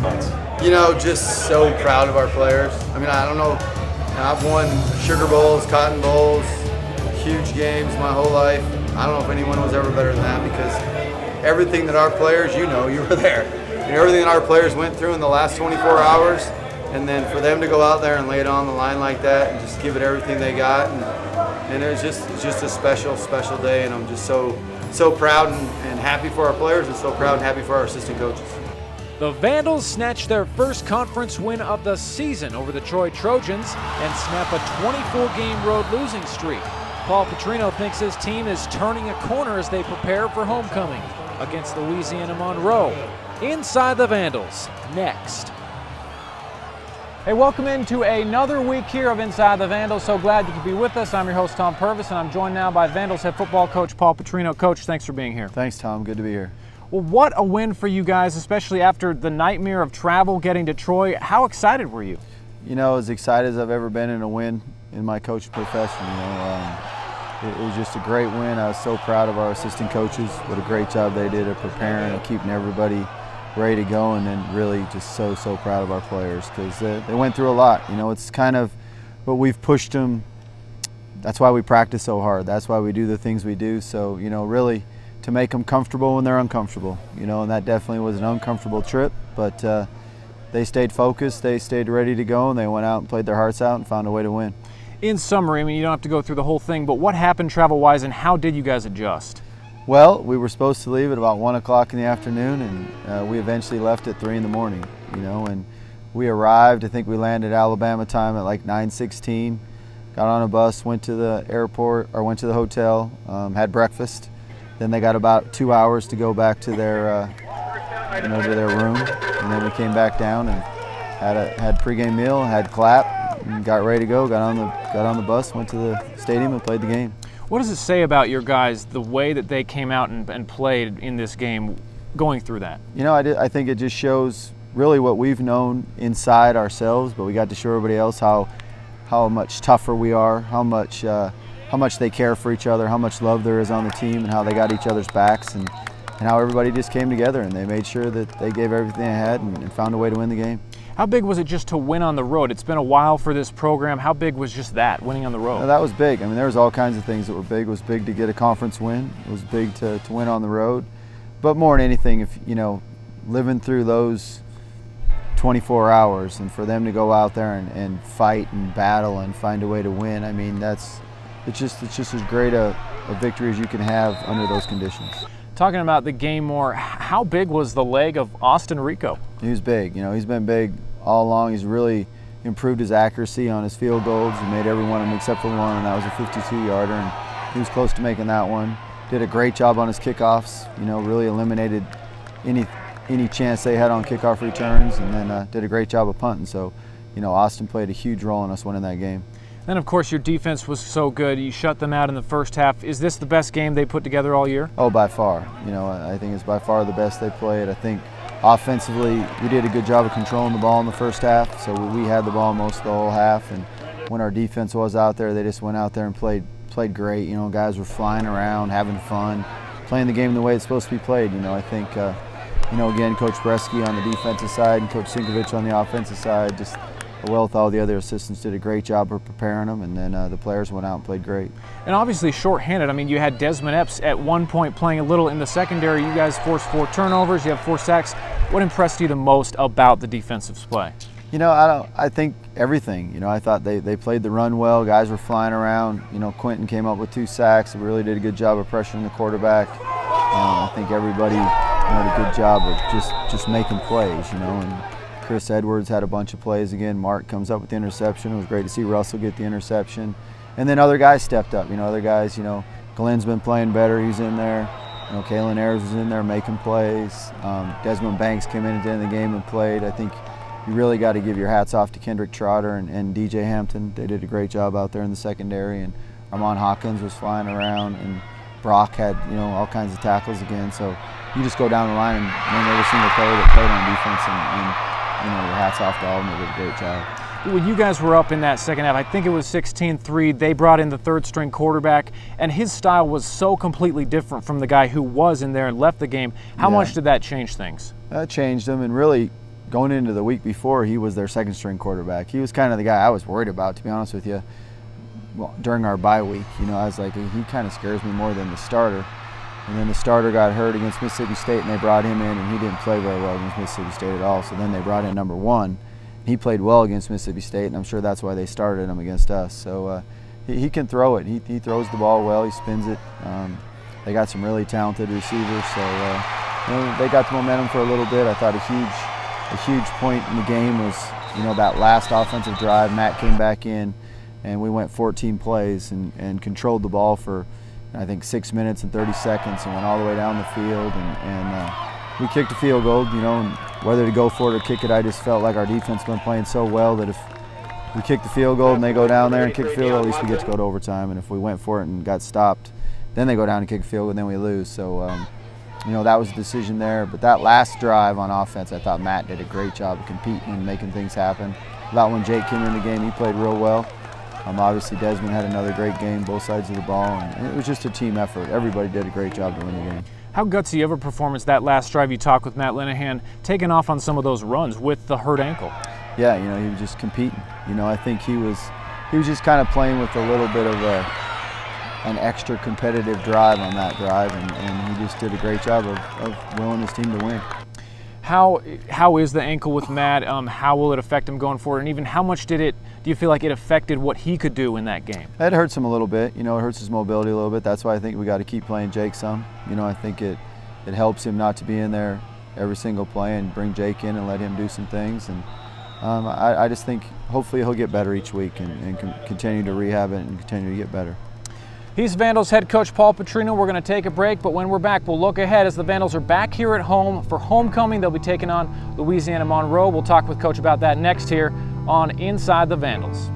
thoughts? Just so proud of our players. I mean, I don't know. I've won Sugar Bowls, Cotton Bowls, huge games my whole life. I don't know if anyone was ever better than that because everything that our players, you were there. And everything that our players went through in the last 24 hours, and then for them to go out there and lay it on the line like that and just give it everything they got. And it's just a special, special day, and I'm just so proud and happy for our players and so proud and happy for our assistant coaches. The Vandals snatch their first conference win of the season over the Troy Trojans and snap a 24-game road losing streak. Paul Petrino thinks his team is turning a corner as they prepare for homecoming against Louisiana Monroe. Inside the Vandals, next. Hey, welcome into another week here of Inside the Vandals. So glad you could be with us. I'm your host, Tom Purvis, and I'm joined now by Vandals head football coach Paul Petrino. Coach, thanks for being here. Thanks, Tom. Good to be here. Well, what a win for you guys, especially after the nightmare of travel getting to Troy. How excited were you? As excited as I've ever been in a win in my coaching profession. It was just a great win. I was so proud of our assistant coaches. What a great job they did of preparing and keeping everybody ready to go, and then really just so proud of our players because they went through a lot. It's kind of what we've pushed them. That's why we practice so hard. That's why we do the things we do. So, really to make them comfortable when they're uncomfortable, and that definitely was an uncomfortable trip, but they stayed focused, they stayed ready to go, and they went out and played their hearts out and found a way to win. In summary, you don't have to go through the whole thing, but what happened travel-wise and how did you guys adjust? Well, we were supposed to leave at about 1 o'clock in the afternoon, and we eventually left at 3 in the morning, and we arrived, I think we landed Alabama time at like 9:16, got on a bus, went to the airport, or went to the hotel, had breakfast. Then they got about 2 hours to go back to their, to their room, and then we came back down and had pregame meal, had clap, and got ready to go. Got on the bus, went to the stadium, and played the game. What does it say about your guys, the way that they came out and played in this game, going through that? I think it just shows really what we've known inside ourselves, but we got to show everybody else how much tougher we are, how much they care for each other, how much love there is on the team, and how they got each other's backs, and how everybody just came together and they made sure that they gave everything they had and found a way to win the game. How big was it just to win on the road? It's been a while for this program. How big was just that, winning on the road? That was big. There was all kinds of things that were big. It was big to get a conference win. It was big to win on the road. But more than anything, if living through those 24 hours and for them to go out there and fight and battle and find a way to win, it's just as great a victory as you can have under those conditions. Talking about the game more, how big was the leg of Austin Rico? He was big. He's been big all along. He's really improved his accuracy on his field goals. He made every one of them except for one, and that was a 52-yarder, and he was close to making that one. Did a great job on his kickoffs, really eliminated any chance they had on kickoff returns, and then did a great job of punting. So, Austin played a huge role in us winning that game. Then, of course, your defense was so good. You shut them out in the first half. Is this the best game they put together all year? Oh, by far. I think it's by far the best they played. I think offensively, we did a good job of controlling the ball in the first half. So we had the ball most of the whole half. And when our defense was out there, they just went out there and played great. Guys were flying around, having fun, playing the game the way it's supposed to be played. I think, again, Coach Bresky on the defensive side and Coach Sinkovich on the offensive side, just well with all the other assistants, did a great job of preparing them, and then the players went out and played great. And obviously shorthanded. You had Desmond Epps at one point playing a little in the secondary. You guys forced 4 turnovers. You have 4 sacks. What impressed you the most about the defensive play? I think everything. I thought they played the run well. Guys were flying around. Quentin came up with 2 sacks. We really did a good job of pressuring the quarterback. I think everybody did a good job of just making plays. And Chris Edwards had a bunch of plays again. Mark comes up with the interception. It was great to see Russell get the interception. And then other guys stepped up. Other guys, Glenn's been playing better. He's in there. Kalen Ayers was in there making plays. Desmond Banks came in at the end of the game and played. I think you really got to give your hats off to Kendrick Trotter and DJ Hampton. They did a great job out there in the secondary. And Armand Hawkins was flying around. And Brock had, all kinds of tackles again. So you just go down the line and name every single player that played on defense and your hats off to all of them. They did a great job. When you guys were up in that second half, I think it was 16-3, they brought in the third-string quarterback, and his style was so completely different from the guy who was in there and left the game. How much did that change things? That changed them, and really, going into the week before, he was their second string quarterback. He was kind of the guy I was worried about, to be honest with you. Well, during our bye week, you know, I was like, he kind of scares me more than the starter. And then the starter got hurt against Mississippi State, and they brought him in, and he didn't play very well against Mississippi State at all. So then they brought in number 1. He played well against Mississippi State, and I'm sure that's why they started him against us. So he can throw it. He throws the ball well. He spins it. They got some really talented receivers, so you know, they got the momentum for a little bit. I thought a huge point in the game was, you know, that last offensive drive. Matt came back in, and we went 14 plays and controlled the ball for, I think, 6 minutes and 30 seconds, and went all the way down the field. And we kicked a field goal, you know, and whether to go for it or kick it, I just felt like our defense has been playing so well that if we kick the field goal and they go down there and kick the field goal, at least we get to go to overtime. And if we went for it and got stopped, then they go down and kick a field goal, and then we lose. So, you know, that was the decision there. But that last drive on offense, I thought Matt did a great job of competing and making things happen. About when Jake came in the game, he played real well. Obviously, Desmond had another great game, both sides of the ball, and it was just a team effort. Everybody did a great job to win the game. How gutsy of a performance that last drive you talked with Matt Linehan, taking off on some of those runs with the hurt ankle? Yeah, you know, he was just competing. You know, I think he was just kind of playing with a little bit of an extra competitive drive on that drive, and he just did a great job of willing his team to win. How is the ankle with Matt? How will it affect him going forward? And even how much do you feel like it affected what he could do in that game? It hurts him a little bit. You know, it hurts his mobility a little bit. That's why I think we got to keep playing Jake some. You know, I think it helps him not to be in there every single play, and bring Jake in and let him do some things. And I just think hopefully he'll get better each week and continue to rehab it and continue to get better. He's Vandals head coach Paul Petrino. We're going to take a break, but when we're back, we'll look ahead as the Vandals are back here at home for homecoming. They'll be taking on Louisiana Monroe. We'll talk with Coach about that next here on Inside the Vandals.